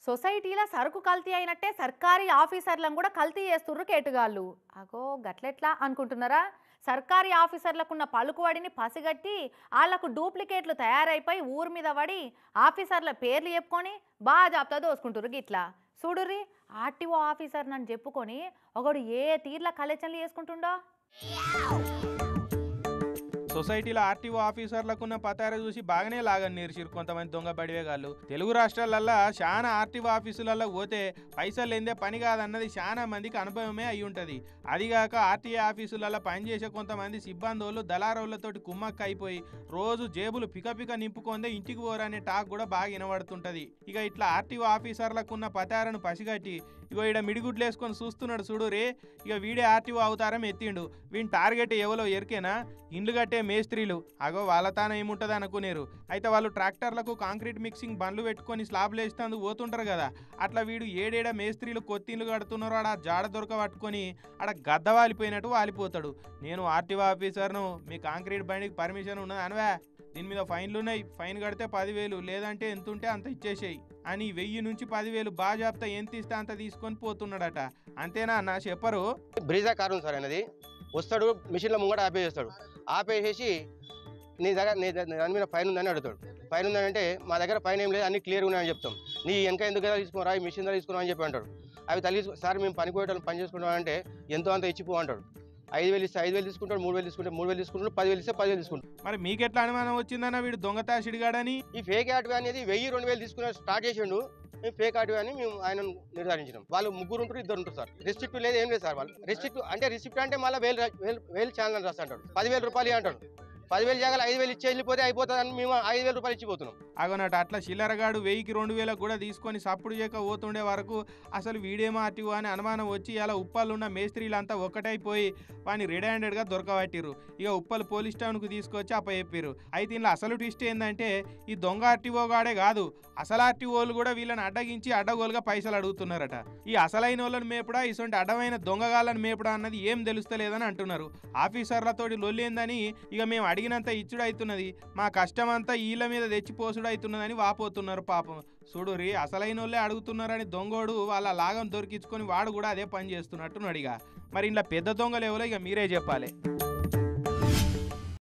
సొసైటీలో సరుకు కల్తీ అయినట్టే సర్కారీ ఆఫీసర్లను కూడా కల్తీ చేస్తుర్రు కేటుగాళ్ళు. అగో గట్లెట్లా అనుకుంటున్నారా? సర్కారీ ఆఫీసర్లకున్న పలుకుబడిని పసిగట్టి వాళ్లకు డూప్లికేట్లు తయారైపోయి ఊరి మీద పడి ఆఫీసర్ల పేర్లు చెప్పుకొని బాజాబ్తా దోసుకుంటుర్రు. గిట్లా చూడుర్రి, ఆర్టీఓ ఆఫీసర్ నన్ను చెప్పుకొని ఒకడు ఏ తీర్ల కలెక్షన్లు చేసుకుంటుండో. సొసైటీలో ఆర్టీఓ ఆఫీసర్లకున్న పతార చూసి బాగానే లాగని నేర్చిరు కొంతమంది దొంగ బడివేగాళ్ళు. తెలుగు రాష్ట్రాలల్లో చాలా ఆర్టీఓ ఆఫీసులలో పోతే పైసలు లేదే పని కాదన్నది చాలా మందికి అనుభవమే అయి ఉంటుంది. అదిగాక ఆర్టీఓ ఆఫీసులలో పనిచేసే కొంతమంది సిబ్బందులు దళారోళ్లతోటి కుమ్మక్క అయిపోయి రోజు జేబులు పికపిక నింపుకొందే ఇంటికి పోరనే టాక్ కూడా బాగా వినబడుతుంటది. ఇక ఇట్లా ఆర్టీఓ ఆఫీసర్లకున్న పతారను పసిగట్టి ఇగో ఈడ మిడిగుడ్లు వేసుకొని చూస్తున్నాడు చూడు రే. ఇక వీడే ఆర్టీఓ అవతారం ఎత్తిండు. వీని టార్గెట్ ఎవలో ఎరికేనా? ఇండ్లు కట్టే మేస్త్రీలు. అగో వాళ్ళ తాన ఏముంటుంది అనుకునేరు. అయితే వాళ్ళు ట్రాక్టర్లకు కాంక్రీట్ మిక్సింగ్ బండ్లు పెట్టుకొని స్లాబ్లు వేస్తూ పోతుంటారు కదా. అట్లా వీడు ఏడేడ మేస్త్రీలు కొత్తిండ్లు కడుతున్నారో ఆడ జాడ దొరక పట్టుకొని ఆడ గద్ద వాలిపోయినట్టు వాలిపోతాడు. నేను ఆర్టీఓ ఆఫీసర్ను, మీ కాంక్రీట్ బండికి పర్మిషన్ ఉన్నది అనవా? దీని మీద ఫైన్లు ఉన్నాయి, ఫైన్ కడితే 10,000, లేదంటే ఎంత ఉంటే అంత ఇచ్చేసేయి అని 1000 నుంచి 10,000 బాజాబ్తా ఎంత ఇస్తే అంత తీసుకొని పోతున్నాడట. అంతేనా అన్న చెప్పరు? బ్రీజా కారు ఉంది సార్ అనేది వస్తాడు, మిషన్లో ముంగట ఆపేసేస్తాడు. ఆపేసేసి నీ దాని మీద ఫైన్ ఉందని అడుగుతాడు. ఫైన్ ఉందని అంటే మా దగ్గర ఫైన్ ఏం లేదు, అన్ని క్లియర్గా ఉన్నాయని చెప్తాం. నీ వెనక ఎందుకు కదా తీసుకున్నారా, ఈ మిషన్ దగ్గర తీసుకున్నావు అని చెప్పి అంటాడు. అవి తల్లి సార్ మేము పని పోయేటోళ్ళు పని చేసుకుంటాం అంటే ఎంతో అంత ఇచ్చిపో అంటాడు. 5,000 ఇస్తే 5,000 తీసుకుంటాడు, 3,000 తీసుకుంటే 3,000 తీసుకుంటాడు, 10,000 ఇస్తే 10,000 తీసుకుంటాడు. మరి మీకెట్లా అనుమానం వచ్చిందన్న వీడు దొంగతాసిడిగాడని? ఈ ఫేక్ ఆర్టీఓ అనేది 1000, 2,000 తీసుకుని స్టార్ట్ చేసిండు. మేము ఫేక్ ఆర్టీఓ అని మేము ఆయన నిర్ధారించినాం. వాళ్ళు 3 ఉంటారు, 2 ఉంటారు సార్. రిస్ట్రిక్ట్ లేదు, ఏం లేదు సార్. వాళ్ళు రిసిప్ట్ అంటే మళ్ళీ 1000 ఛానల్ రాస్తా అంటాడు. 10,000 రూపాయలు అంటాడు. 10,000 జాగాలు 5,000 ఇచ్చి వెళ్ళిపోతే అయిపోతుందని మేము 5,000 రూపాయలు ఇచ్చిపోతున్నాం. అగనట అట్లా చిల్లరగాడు 1000కి 2,000 కూడా తీసుకొని సప్పుడు చేయక పోతుండే వరకు అసలు వీడేమో ఆర్టీఓ అని అనుమానం వచ్చి అలా ఉప్పలున్న మేస్త్రీలంతా ఒక్కటైపోయి వాడిని రెడ్ హ్యాండెడ్గా దొరకబట్టిరు. ఇక ఉప్పల్ పోలీస్ స్టేషన్కు తీసుకొచ్చి అప్పచెప్పారు. అయితే ఇందులో అసలు ట్విస్ట్ ఏంటంటే ఈ దొంగ ఆర్టీఓ గాడే కాదు, అసలు ఆర్టీఓలు కూడా వీళ్ళని అడ్డగించి అడ్డగోలుగా పైసలు అడుగుతున్నారట. ఈ అసలైన వాళ్ళని మేపుడా ఇటువంటి అడ్డమైన దొంగగాళ్ళని మేపుడా అన్నది ఏం తెలుస్తలేదని అంటున్నారు. ఆఫీసర్లతోటి లొల్లేందని ఇక మేము అడిగినంత ఇచ్చుడు అవుతున్నది, మా కష్టం అంతా వీళ్ళ మీద తెచ్చిపోసుడు అవుతున్నదని వాపోతున్నారు. పాపం చూడురి, అసలైన వాళ్ళే అడుగుతున్నారని దొంగోడు వాళ్ళ లాగం దొరికించుకొని వాడు కూడా అదే పని చేస్తున్నట్టున్నాడు. ఇక మరి ఇంట్లో పెద్ద దొంగలు ఎవరో ఇక మీరే చెప్పాలి.